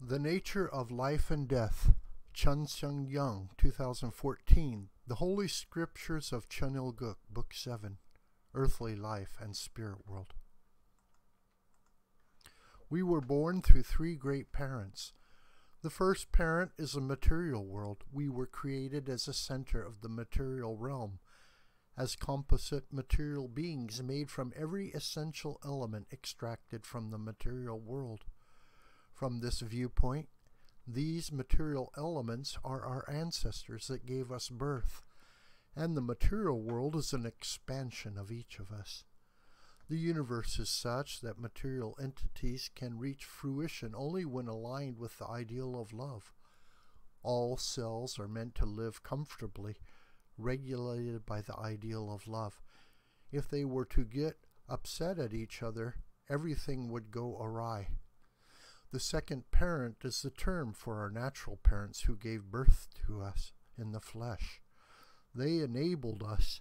The Nature of Life and Death, Cheon, 2014, The Holy Scriptures of Cheon, Book 7, Earthly Life and Spirit World. We were born through three great parents. The first parent is a material world. We were created as a center of the material realm, as composite material beings made from every essential element extracted from the material world. From this viewpoint, these material elements are our ancestors that gave us birth, and the material world is an expansion of each of us. The universe is such that material entities can reach fruition only when aligned with the ideal of love. All cells are meant to live comfortably, regulated by the ideal of love. If they were to get upset at each other, everything would go awry. The second parent is the term for our natural parents who gave birth to us in the flesh. They enabled us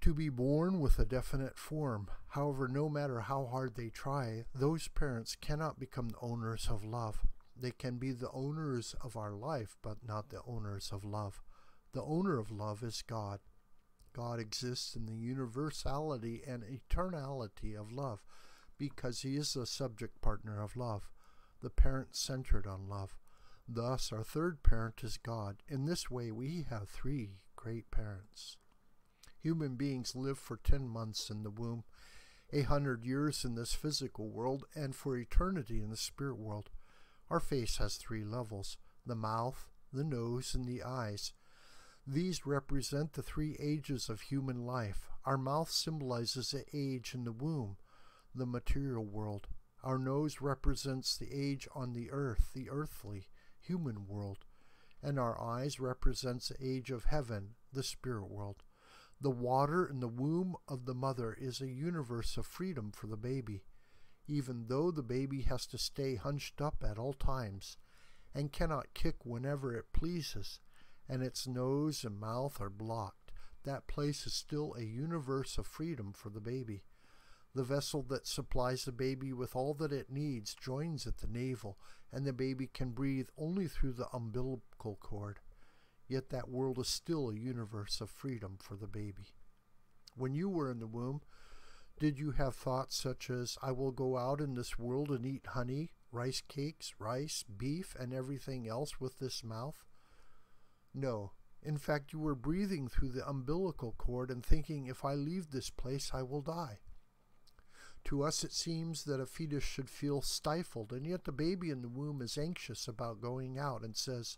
to be born with a definite form. However, no matter how hard they try, those parents cannot become the owners of love. They can be the owners of our life, but not the owners of love. The owner of love is God. God exists in the universality and eternality of love, because he is the subject partner of love, the parent centered on love. Thus, our third parent is God. In this way, we have three great parents. Human beings live for 10 months in the womb, 100 years in this physical world, and for eternity in the spirit world. Our face has three levels: the mouth, the nose, and the eyes. These represent the three ages of human life. Our mouth symbolizes the age in the womb, the material world. Our nose represents the age on the earth, the earthly, human world. And our eyes represents the age of heaven, the spirit world. The water in the womb of the mother is a universe of freedom for the baby, even though the baby has to stay hunched up at all times and cannot kick whenever it pleases, and its nose and mouth are blocked. That place is still a universe of freedom for the baby. The vessel that supplies the baby with all that it needs joins at the navel, and the baby can breathe only through the umbilical cord. Yet that world is still a universe of freedom for the baby. When you were in the womb, did you have thoughts such as, I will go out in this world and eat honey, rice cakes, rice, beef, and everything else with this mouth? No. In fact, you were breathing through the umbilical cord and thinking, if I leave this place, I will die. To us it seems that a fetus should feel stifled, and yet the baby in the womb is anxious about going out and says,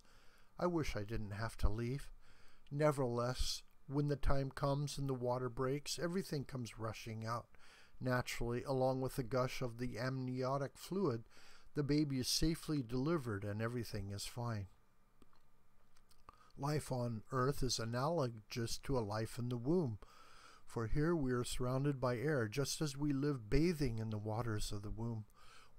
I wish I didn't have to leave. Nevertheless, when the time comes and the water breaks, everything comes rushing out. Naturally, along with the gush of the amniotic fluid, the baby is safely delivered and everything is fine. Life on earth is analogous to a life in the womb. For here we are surrounded by air, just as we live bathing in the waters of the womb.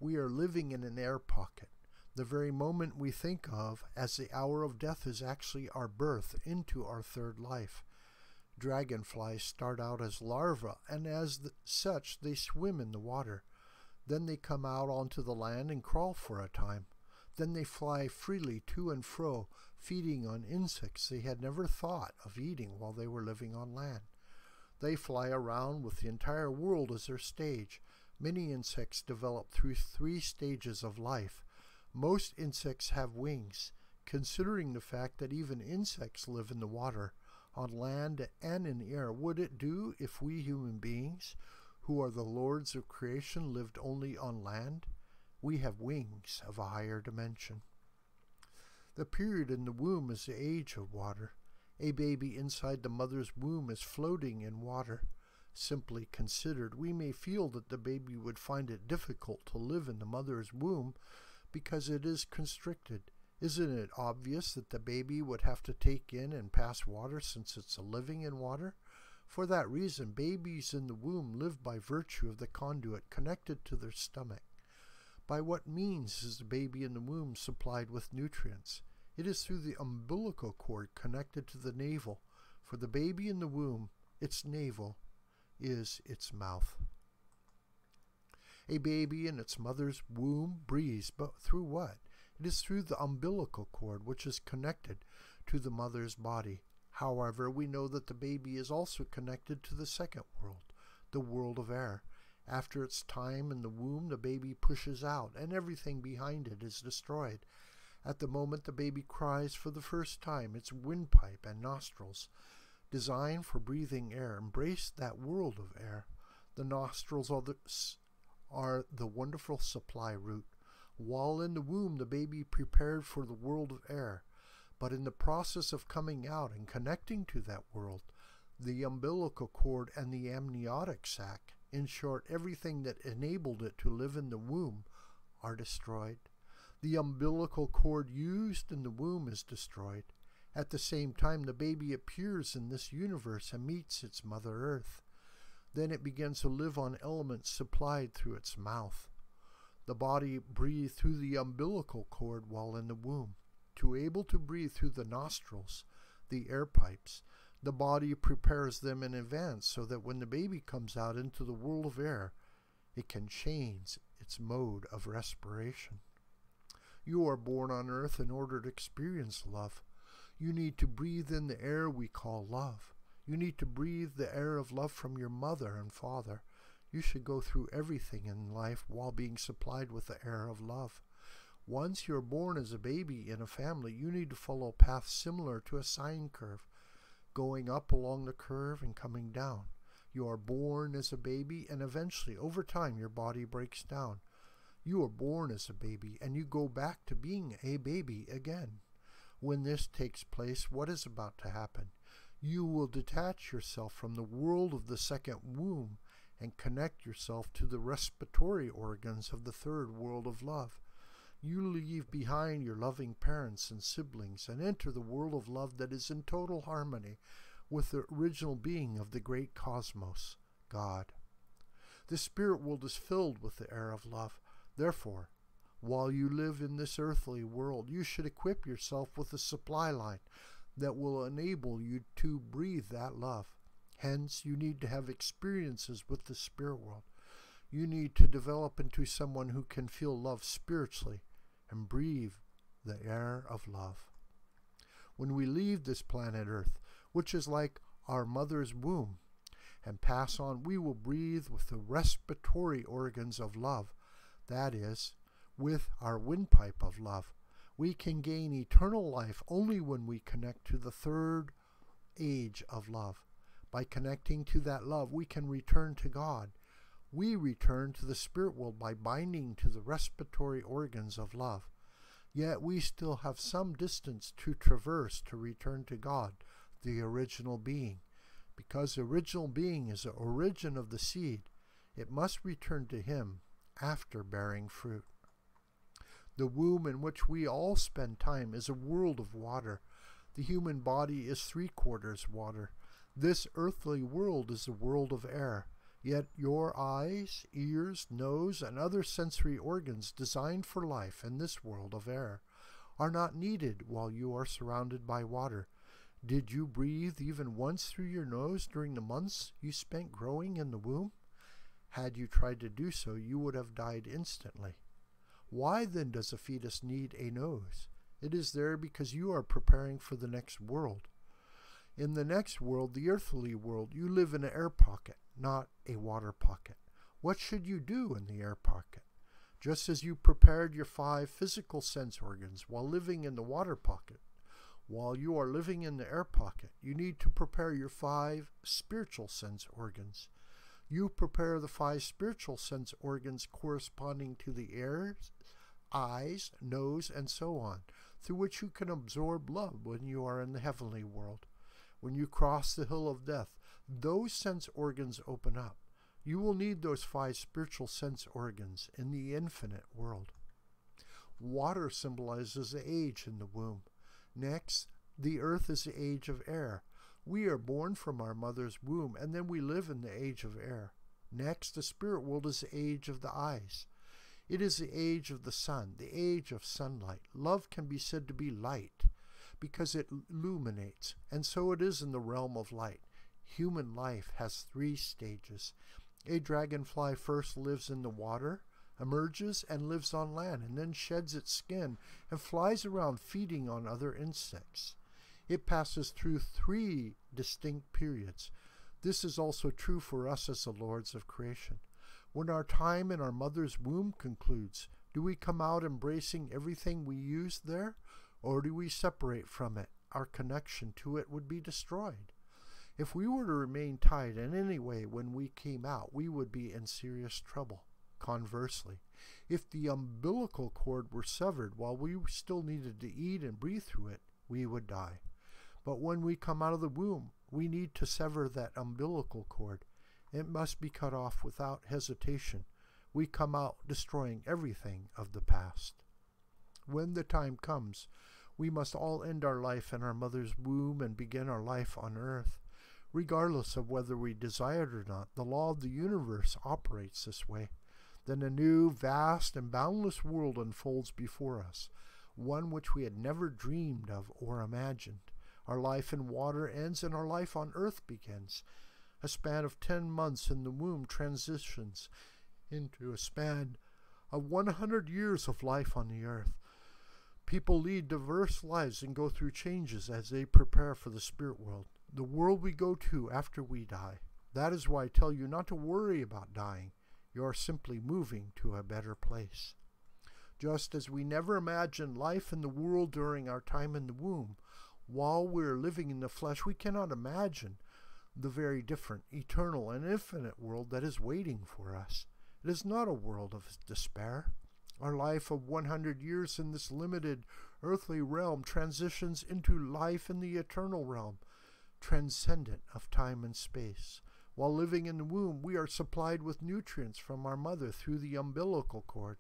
We are living in an air pocket. The very moment we think of as the hour of death is actually our birth into our third life. Dragonflies start out as larvae, and as such they swim in the water. Then they come out onto the land and crawl for a time. Then they fly freely to and fro, feeding on insects they had never thought of eating while they were living on land. They fly around with the entire world as their stage. Many insects develop through 3 stages of life. Most insects have wings. Considering the fact that even insects live in the water, on land and in air, would it do if we human beings, who are the lords of creation, lived only on land? We have wings of a higher dimension. The period in the womb is the age of water. A baby inside the mother's womb is floating in water. Simply considered, we may feel that the baby would find it difficult to live in the mother's womb because it is constricted. Isn't it obvious that the baby would have to take in and pass water since it's living in water? For that reason, babies in the womb live by virtue of the conduit connected to their stomach. By what means is the baby in the womb supplied with nutrients? It is through the umbilical cord connected to the navel. For the baby in the womb, its navel is its mouth. A baby in its mother's womb breathes, but through what? It is through the umbilical cord, which is connected to the mother's body. However, we know that the baby is also connected to the second world, the world of air. After its time in the womb, the baby pushes out, and everything behind it is destroyed. At the moment the baby cries for the first time, its windpipe and nostrils, designed for breathing air, embrace that world of air. The nostrils are the wonderful supply route. While in the womb, the baby prepared for the world of air. But in the process of coming out and connecting to that world, the umbilical cord and the amniotic sac, in short, everything that enabled it to live in the womb, are destroyed. The umbilical cord used in the womb is destroyed. At the same time, the baby appears in this universe and meets its Mother Earth. Then it begins to live on elements supplied through its mouth. The body breathes through the umbilical cord while in the womb. To be able to breathe through the nostrils, the air pipes, the body prepares them in advance so that when the baby comes out into the world of air, it can change its mode of respiration. You are born on earth in order to experience love. You need to breathe in the air we call love. You need to breathe the air of love from your mother and father. You should go through everything in life while being supplied with the air of love. Once you're born as a baby in a family, you need to follow a path similar to a sine curve, going up along the curve and coming down. You are born as a baby, and eventually, over time, your body breaks down. You are born as a baby, and you go back to being a baby again. When this takes place, what is about to happen? You will detach yourself from the world of the second womb and connect yourself to the respiratory organs of the third world of love. You leave behind your loving parents and siblings and enter the world of love that is in total harmony with the original being of the great cosmos, God. The spirit world is filled with the air of love. Therefore, while you live in this earthly world, you should equip yourself with a supply line that will enable you to breathe that love. Hence, you need to have experiences with the spirit world. You need to develop into someone who can feel love spiritually and breathe the air of love. When we leave this planet Earth, which is like our mother's womb, and pass on, we will breathe with the respiratory organs of love, that is, with our windpipe of love. We can gain eternal life only when we connect to the third age of love. By connecting to that love, we can return to God. We return to the spirit world by binding to the respiratory organs of love. Yet we still have some distance to traverse to return to God, the original being. Because the original being is the origin of the seed, it must return to Him after bearing fruit. The womb in which we all spend time is a world of water. The human body is 3/4 water. This earthly world is a world of air. Yet your eyes, ears, nose, and other sensory organs designed for life in this world of air are not needed while you are surrounded by water. Did you breathe even once through your nose during the months you spent growing in the womb? Had you tried to do so, you would have died instantly. Why then does a fetus need a nose? It is there because you are preparing for the next world. In the next world, the earthly world, you live in an air pocket, not a water pocket. What should you do in the air pocket? Just as you prepared your 5 physical sense organs while living in the water pocket, while you are living in the air pocket, you need to prepare your 5 spiritual sense organs. You prepare the 5 spiritual sense organs corresponding to the ears, eyes, nose, and so on, through which you can absorb love when you are in the heavenly world. When you cross the hill of death, those sense organs open up. You will need those 5 spiritual sense organs in the infinite world. Water symbolizes the age in the womb. Next, the earth is the age of air. We are born from our mother's womb, and then we live in the age of air. Next, the spirit world is the age of the eyes. It is the age of the sun, the age of sunlight. Love can be said to be light because it illuminates, and so it is in the realm of light. Human life has 3 stages. A dragonfly first lives in the water, emerges and lives on land, and then sheds its skin and flies around feeding on other insects. It passes through 3 distinct periods. This is also true for us as the lords of creation. When our time in our mother's womb concludes, do we come out embracing everything we used there, or do we separate from it? Our connection to it would be destroyed. If we were to remain tied in any way when we came out, we would be in serious trouble. Conversely, if the umbilical cord were severed while we still needed to eat and breathe through it, we would die. But when we come out of the womb, we need to sever that umbilical cord. It must be cut off without hesitation. We come out destroying everything of the past. When the time comes, we must all end our life in our mother's womb and begin our life on earth. Regardless of whether we desire it or not, the law of the universe operates this way. Then a new, vast, and boundless world unfolds before us, one which we had never dreamed of or imagined. Our life in water ends and our life on earth begins. A span of 10 months in the womb transitions into a span of 100 years of life on the earth. People lead diverse lives and go through changes as they prepare for the spirit world, the world we go to after we die. That is why I tell you not to worry about dying. You are simply moving to a better place. Just as we never imagined life in the world during our time in the womb, while we are living in the flesh, we cannot imagine the very different, eternal, and infinite world that is waiting for us. It is not a world of despair. Our life of 100 years in this limited earthly realm transitions into life in the eternal realm, transcendent of time and space. While living in the womb, we are supplied with nutrients from our mother through the umbilical cord,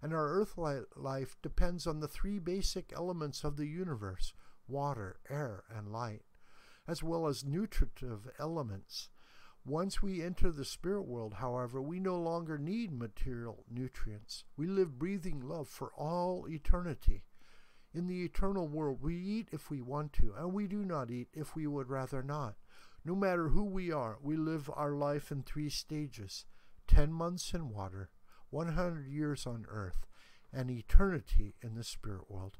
and our earthly life depends on the 3 basic elements of the universe, water, air, and light, as well as nutritive elements. Once we enter the spirit world, however, we no longer need material nutrients. We live breathing love for all eternity. In the eternal world, we eat if we want to, and we do not eat if we would rather not. No matter who we are, we live our life in 3 stages: 10 months in water, 100 years on earth, and eternity in the spirit world.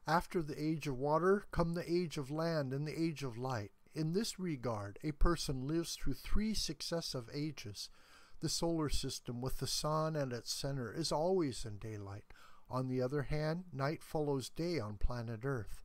After the age of water come the age of land and the age of light. In this regard, a person lives through 3 successive ages. The solar system with the sun at its center is always in daylight. On the other hand, night follows day on planet Earth.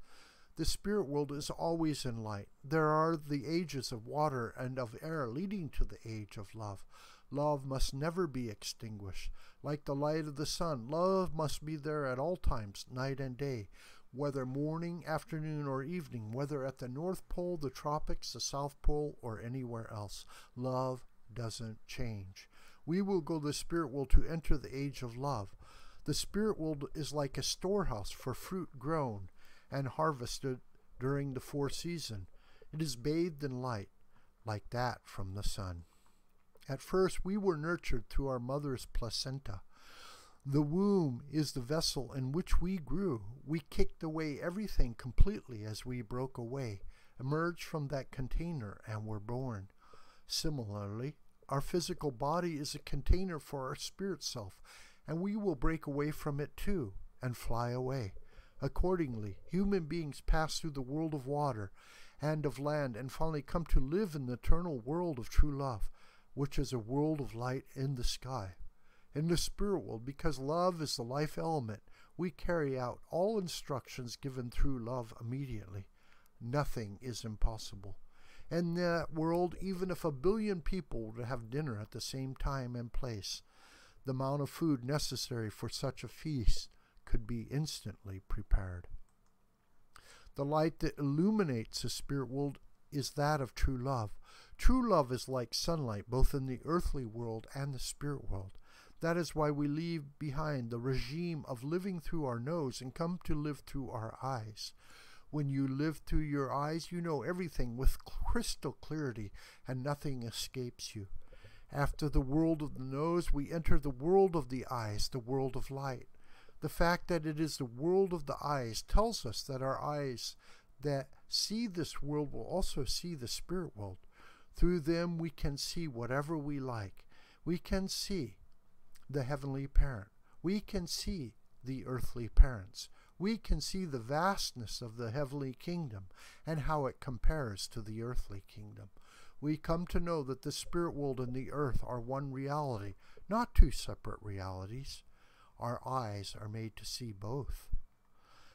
The spirit world is always in light. There are the ages of water and of air leading to the age of love. Love must never be extinguished. Like the light of the sun, love must be there at all times, night and day, whether morning, afternoon, or evening, whether at the North Pole, the tropics, the South Pole, or anywhere else. Love doesn't change. We will go to the spirit world to enter the age of love. The spirit world is like a storehouse for fruit grown and harvested during the 4 seasons. It is bathed in light, like that from the sun. At first, we were nurtured through our mother's placenta. The womb is the vessel in which we grew. We kicked away everything completely as we broke away, emerged from that container, and were born. Similarly, our physical body is a container for our spirit self, and we will break away from it too, and fly away. Accordingly, human beings pass through the world of water and of land, and finally come to live in the eternal world of true love, which is a world of light in the sky. In the spirit world, because love is the life element, we carry out all instructions given through love immediately. Nothing is impossible. In that world, even if 1 billion people were to have dinner at the same time and place, the amount of food necessary for such a feast could be instantly prepared. The light that illuminates the spirit world is that of true love. True love is like sunlight both in the earthly world and the spirit world. That is why we leave behind the regime of living through our nose and come to live through our eyes. When you live through your eyes, you know everything with crystal clarity, and nothing escapes you. After the world of the nose, we enter the world of the eyes, the world of light. The fact that it is the world of the eyes tells us that our eyes that see this world will also see the spirit world. Through them we can see whatever we like. We can see the heavenly parent. We can see the earthly parents. We can see the vastness of the heavenly kingdom and how it compares to the earthly kingdom. We come to know that the spirit world and the earth are one reality, not two separate realities. Our eyes are made to see both.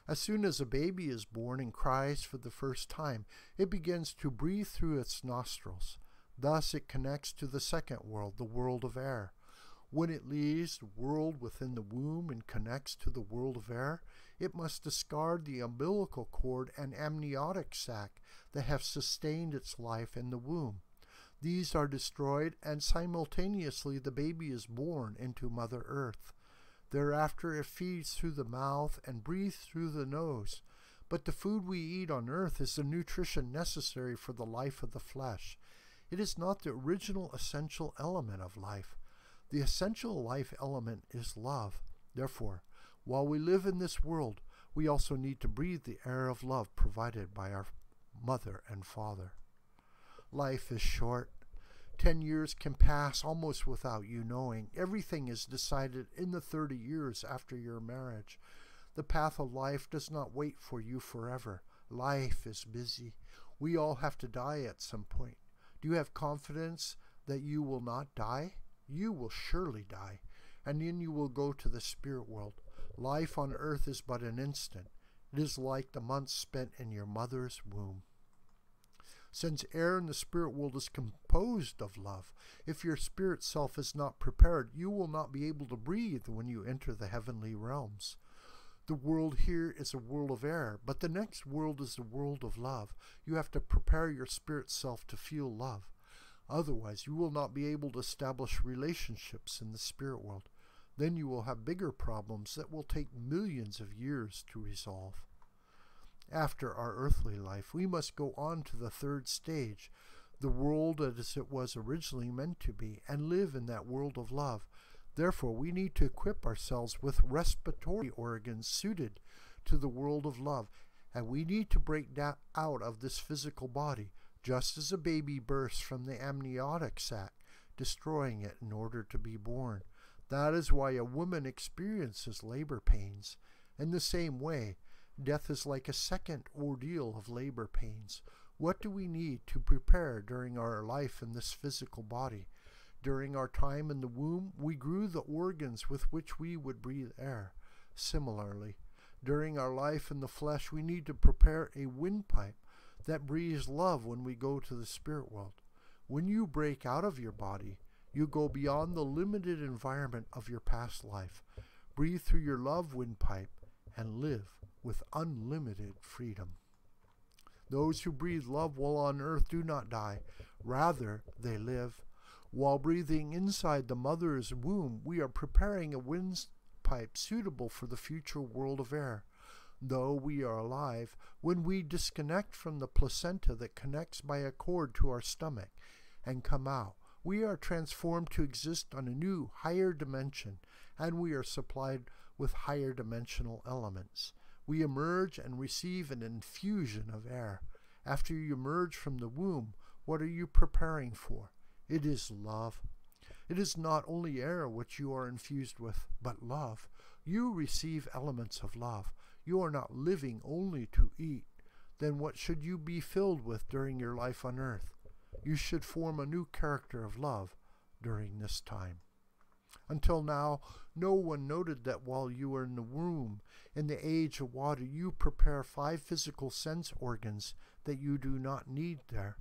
As soon as a baby is born and cries for the first time, it begins to breathe through its nostrils. Thus it connects to the second world, the world of air. When it leaves the world within the womb and connects to the world of air, it must discard the umbilical cord and amniotic sac that have sustained its life in the womb. These are destroyed, and simultaneously the baby is born into Mother Earth. Thereafter it feeds through the mouth and breathes through the nose. But the food we eat on earth is the nutrition necessary for the life of the flesh. It is not the original essential element of life. The essential life element is love. Therefore, while we live in this world, we also need to breathe the air of love provided by our mother and father. Life is short. 10 years can pass almost without you knowing. Everything is decided in the 30 years after your marriage. The path of life does not wait for you forever. Life is busy. We all have to die at some point. Do you have confidence that you will not die? You will surely die, and then you will go to the spirit world. Life on earth is but an instant. It is like the months spent in your mother's womb. Since air in the spirit world is composed of love, if your spirit self is not prepared, you will not be able to breathe when you enter the heavenly realms. The world here is a world of air, but the next world is the world of love. You have to prepare your spirit self to feel love. Otherwise, you will not be able to establish relationships in the spirit world. Then you will have bigger problems that will take millions of years to resolve. After our earthly life, we must go on to the third stage, the world as it was originally meant to be, and live in that world of love. Therefore, we need to equip ourselves with respiratory organs suited to the world of love, and we need to break out of this physical body, just as a baby bursts from the amniotic sac, destroying it in order to be born. That is why a woman experiences labor pains. In the same way, death is like a second ordeal of labor pains. What do we need to prepare during our life in this physical body? During our time in the womb, we grew the organs with which we would breathe air. Similarly, during our life in the flesh, we need to prepare a windpipe that breathes love when we go to the spirit world. When you break out of your body, you go beyond the limited environment of your past life. Breathe through your love windpipe and live with unlimited freedom. Those who breathe love while on earth do not die. Rather, they live. While breathing inside the mother's womb, we are preparing a windpipe suitable for the future world of air. Though we are alive, when we disconnect from the placenta that connects by a cord to our stomach and come out, we are transformed to exist on a new, higher dimension, and we are supplied with higher dimensional elements. We emerge and receive an infusion of air. After you emerge from the womb, what are you preparing for? It is love. It is not only air which you are infused with, but love. You receive elements of love. You are not living only to eat. Then what should you be filled with during your life on earth? You should form a new character of love during this time. Until now, no one noted that while you were in the womb, in the age of water, you prepare 5 physical sense organs that you do not need there.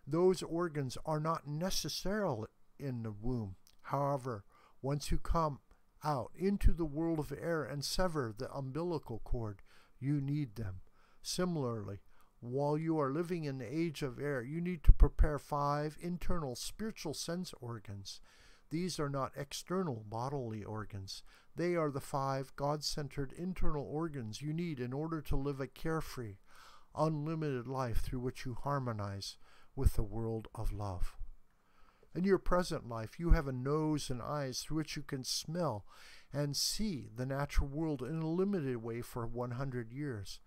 Those organs are not necessarily in the womb. However, once you come out into the world of air and sever the umbilical cord, you need them. Similarly, while you are living in the age of air, you need to prepare 5 internal spiritual sense organs. These are not external bodily organs. They are the 5 God-centered internal organs you need in order to live a carefree, unlimited life through which you harmonize with the world of love. In your present life, you have a nose and eyes through which you can smell and see the natural world in a limited way for 100 years.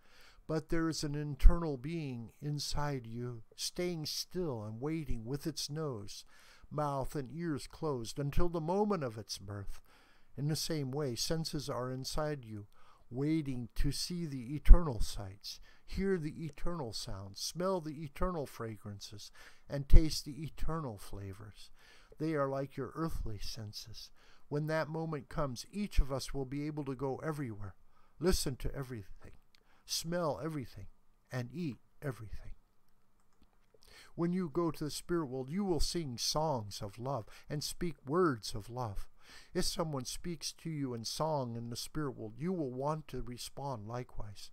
but there is an internal being inside you, staying still and waiting with its nose, mouth, and ears closed until the moment of its birth. In the same way, senses are inside you, waiting to see the eternal sights, hear the eternal sounds, smell the eternal fragrances, and taste the eternal flavors. They are like your earthly senses. When that moment comes, each of us will be able to go everywhere, listen to everything, smell everything, and eat everything. When you go to the spirit world, you will sing songs of love and speak words of love. If someone speaks to you in song in the spirit world, you will want to respond likewise.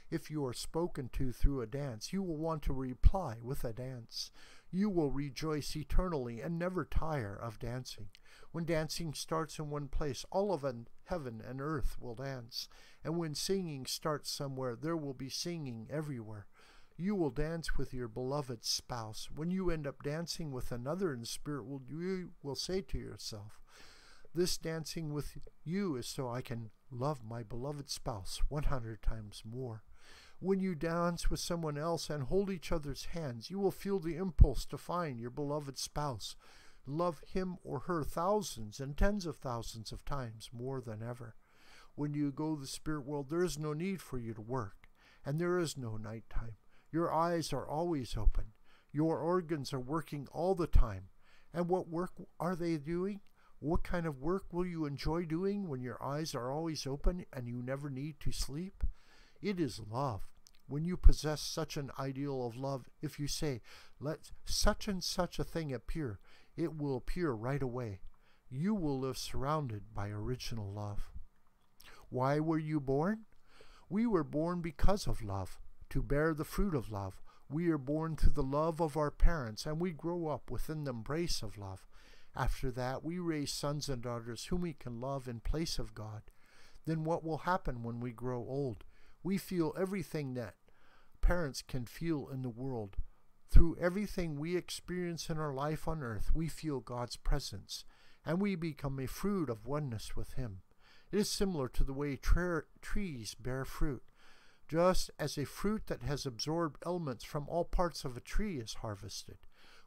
If you are spoken to through a dance, you will want to reply with a dance. You will rejoice eternally and never tire of dancing. When dancing starts in one place, all of heaven and earth will dance. And when singing starts somewhere, there will be singing everywhere. You will dance with your beloved spouse. When you end up dancing with another in the spirit world, you will say to yourself, "This dancing with you is so I can love my beloved spouse 100 times more." When you dance with someone else and hold each other's hands, you will feel the impulse to find your beloved spouse. Love him or her thousands and tens of thousands of times more than ever. When you go to the spirit world, there is no need for you to work, and there is no nighttime. Your eyes are always open. Your organs are working all the time. And what work are they doing? What kind of work will you enjoy doing when your eyes are always open and you never need to sleep? It is love. When you possess such an ideal of love, if you say, "Let such and such a thing appear," it will appear right away. You will live surrounded by original love. Why were you born? We were born because of love, to bear the fruit of love. We are born through the love of our parents, and we grow up within the embrace of love. After that, we raise sons and daughters whom we can love in place of God. Then what will happen when we grow old? We feel everything that parents can feel in the world. Through everything we experience in our life on earth, we feel God's presence, and we become a fruit of oneness with Him. It is similar to the way trees bear fruit. Just as a fruit that has absorbed elements from all parts of a tree is harvested,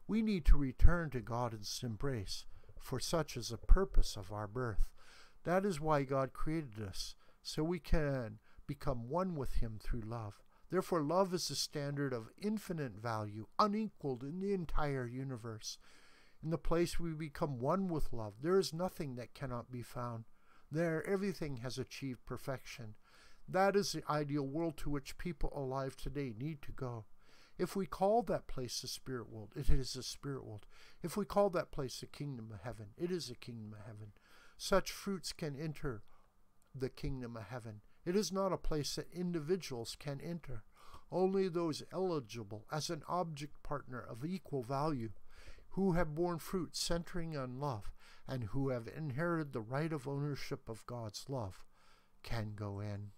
we need to return to God's embrace, for such is the purpose of our birth. That is why God created us, so we can become one with Him through love. Therefore, love is the standard of infinite value, unequaled in the entire universe. In the place we become one with love, there is nothing that cannot be found. There, everything has achieved perfection. That is the ideal world to which people alive today need to go. If we call that place the spirit world, it is the spirit world. If we call that place the kingdom of heaven, it is the kingdom of heaven. Such fruits can enter the kingdom of heaven. It is not a place that individuals can enter. Only those eligible as an object partner of equal value, who have borne fruit centering on love, and who have inherited the right of ownership of God's love, can go in.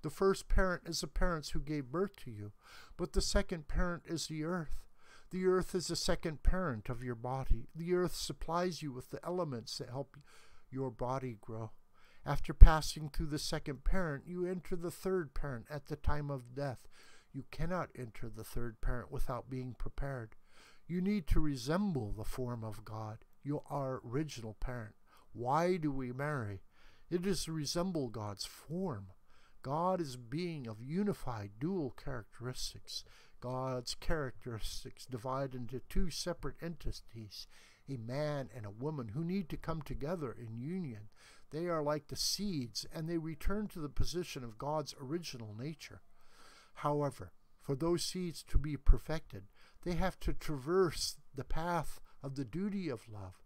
The first parent is the parents who gave birth to you, but the second parent is the earth. The earth is the second parent of your body. The earth supplies you with the elements that help your body grow. After passing through the second parent, you enter the third parent at the time of death. You cannot enter the third parent without being prepared. You need to resemble the form of God, our original parent. Why do we marry? It is to resemble God's form. God is a being of unified dual characteristics. God's characteristics divide into two separate entities, a man and a woman who need to come together in union. They are like the seeds, and they return to the position of God's original nature. However, for those seeds to be perfected, they have to traverse the path of the duty of love.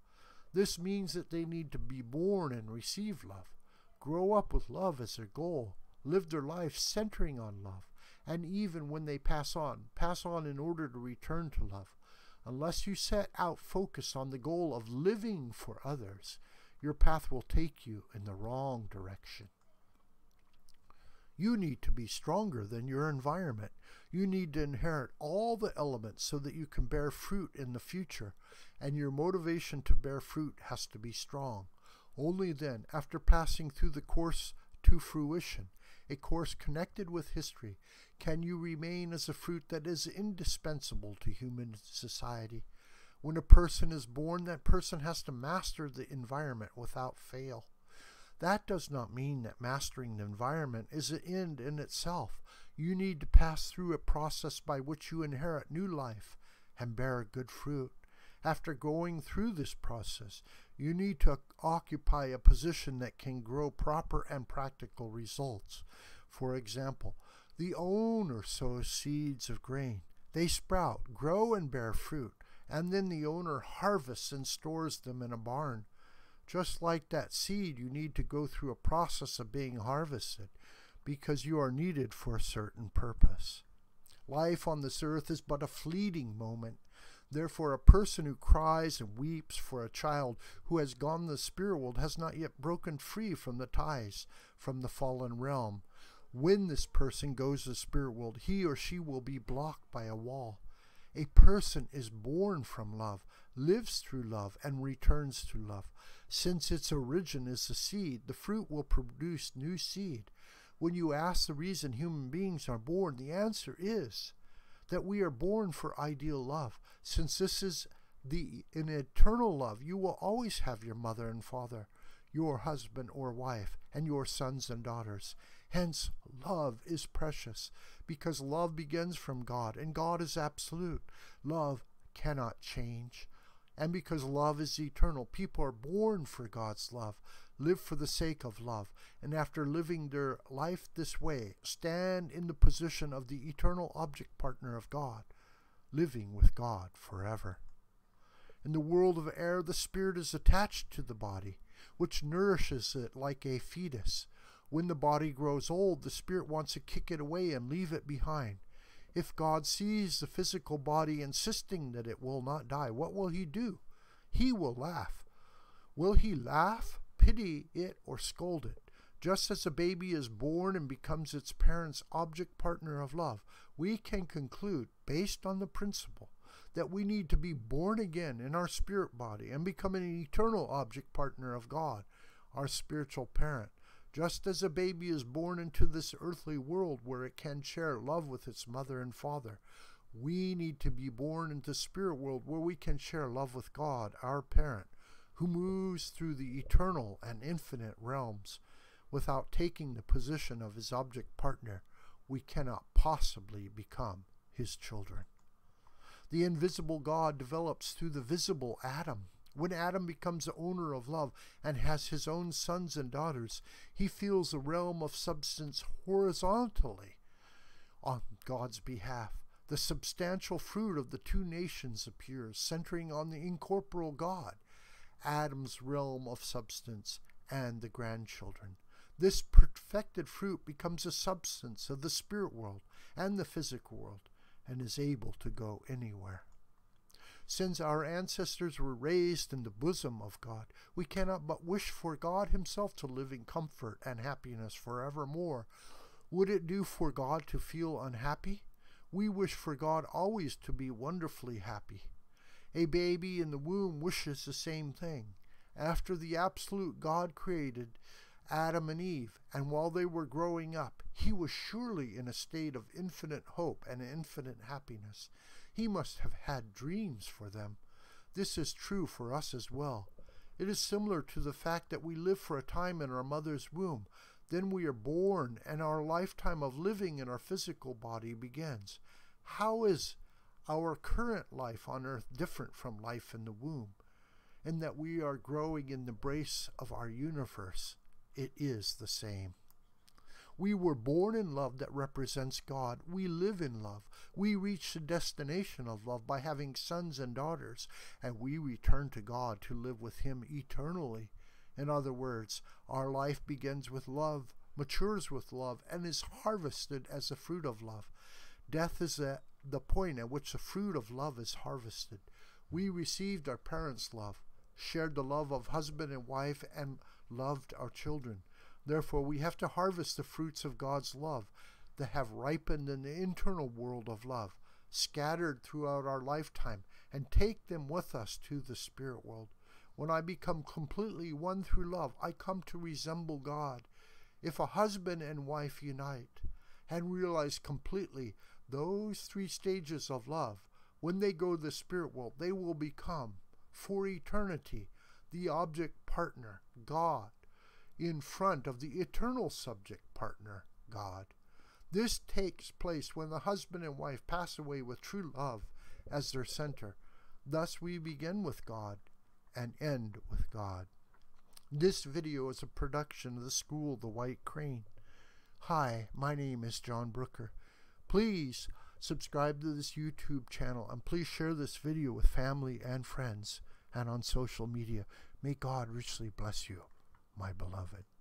This means that they need to be born and receive love, grow up with love as their goal, live their life centering on love, and even when they pass on in order to return to love. Unless you set out focus on the goal of living for others, your path will take you in the wrong direction. You need to be stronger than your environment. You need to inherit all the elements so that you can bear fruit in the future, and your motivation to bear fruit has to be strong. Only then, after passing through the course to fruition, a course connected with history, can you remain as a fruit that is indispensable to human society. When a person is born, that person has to master the environment without fail. That does not mean that mastering the environment is an end in itself. You need to pass through a process by which you inherit new life and bear good fruit. After going through this process, you need to occupy a position that can grow proper and practical results. For example, the owner sows seeds of grain. They sprout, grow, and bear fruit, and then the owner harvests and stores them in a barn. Just like that seed, you need to go through a process of being harvested because you are needed for a certain purpose. Life on this earth is but a fleeting moment. Therefore, a person who cries and weeps for a child who has gone the spirit world has not yet broken free from the ties from the fallen realm. When this person goes to the spirit world, he or she will be blocked by a wall. A person is born from love, lives through love, and returns to love. Since its origin is the seed, the fruit will produce new seed. When you ask the reason human beings are born, the answer is that we are born for ideal love. Since this is an eternal love, you will always have your mother and father, your husband or wife, and your sons and daughters. Hence, love is precious, because love begins from God, and God is absolute. Love cannot change. And because love is eternal, people are born for God's love, live for the sake of love, and after living their life this way, stand in the position of the eternal object partner of God, living with God forever. In the world of air, the spirit is attached to the body, which nourishes it like a fetus. When the body grows old, the spirit wants to kick it away and leave it behind. If God sees the physical body insisting that it will not die, what will he do? He will laugh. Will he laugh, pity it, or scold it? Just as a baby is born and becomes its parent's object partner of love, we can conclude, based on the principle, that we need to be born again in our spirit body and become an eternal object partner of God, our spiritual parent. Just as a baby is born into this earthly world where it can share love with its mother and father, we need to be born into the spirit world where we can share love with God, our parent, who moves through the eternal and infinite realms. Without taking the position of his object partner, we cannot possibly become his children. The invisible God develops through the visible Adam. When Adam becomes the owner of love and has his own sons and daughters, he feels the realm of substance horizontally on God's behalf. The substantial fruit of the two nations appears, centering on the incorporeal God, Adam's realm of substance, and the grandchildren. This perfected fruit becomes a substance of the spirit world and the physical world, and is able to go anywhere. Since our ancestors were raised in the bosom of God, we cannot but wish for God himself to live in comfort and happiness forevermore. Would it do for God to feel unhappy? We wish for God always to be wonderfully happy. A baby in the womb wishes the same thing. After the absolute God created Adam and Eve, and while they were growing up, he was surely in a state of infinite hope and infinite happiness. He must have had dreams for them. This is true for us as well. It is similar to the fact that we live for a time in our mother's womb. Then we are born, and our lifetime of living in our physical body begins. How is our current life on earth different from life in the womb? In that we are growing in the embrace of our universe, it is the same. We were born in love that represents God. We live in love. We reach the destination of love by having sons and daughters, and we return to God to live with him eternally. In other words, our life begins with love, matures with love, and is harvested as the fruit of love. Death is the point at which the fruit of love is harvested. We received our parents' love, shared the love of husband and wife, and loved our children. Therefore, we have to harvest the fruits of God's love that have ripened in the internal world of love, scattered throughout our lifetime, and take them with us to the spirit world. When I become completely one through love, I come to resemble God. If a husband and wife unite, and realize completely those 3 stages of love. When they go to the spirit world, they will become, for eternity, the object partner, God, in front of the eternal subject partner, God. This takes place when the husband and wife pass away with true love as their center. Thus we begin with God and end with God. This video is a production of the school, The White Crane. Hi, my name is John Brooker. Please subscribe to this YouTube channel, and please share this video with family and friends and on social media. May God richly bless you, my beloved.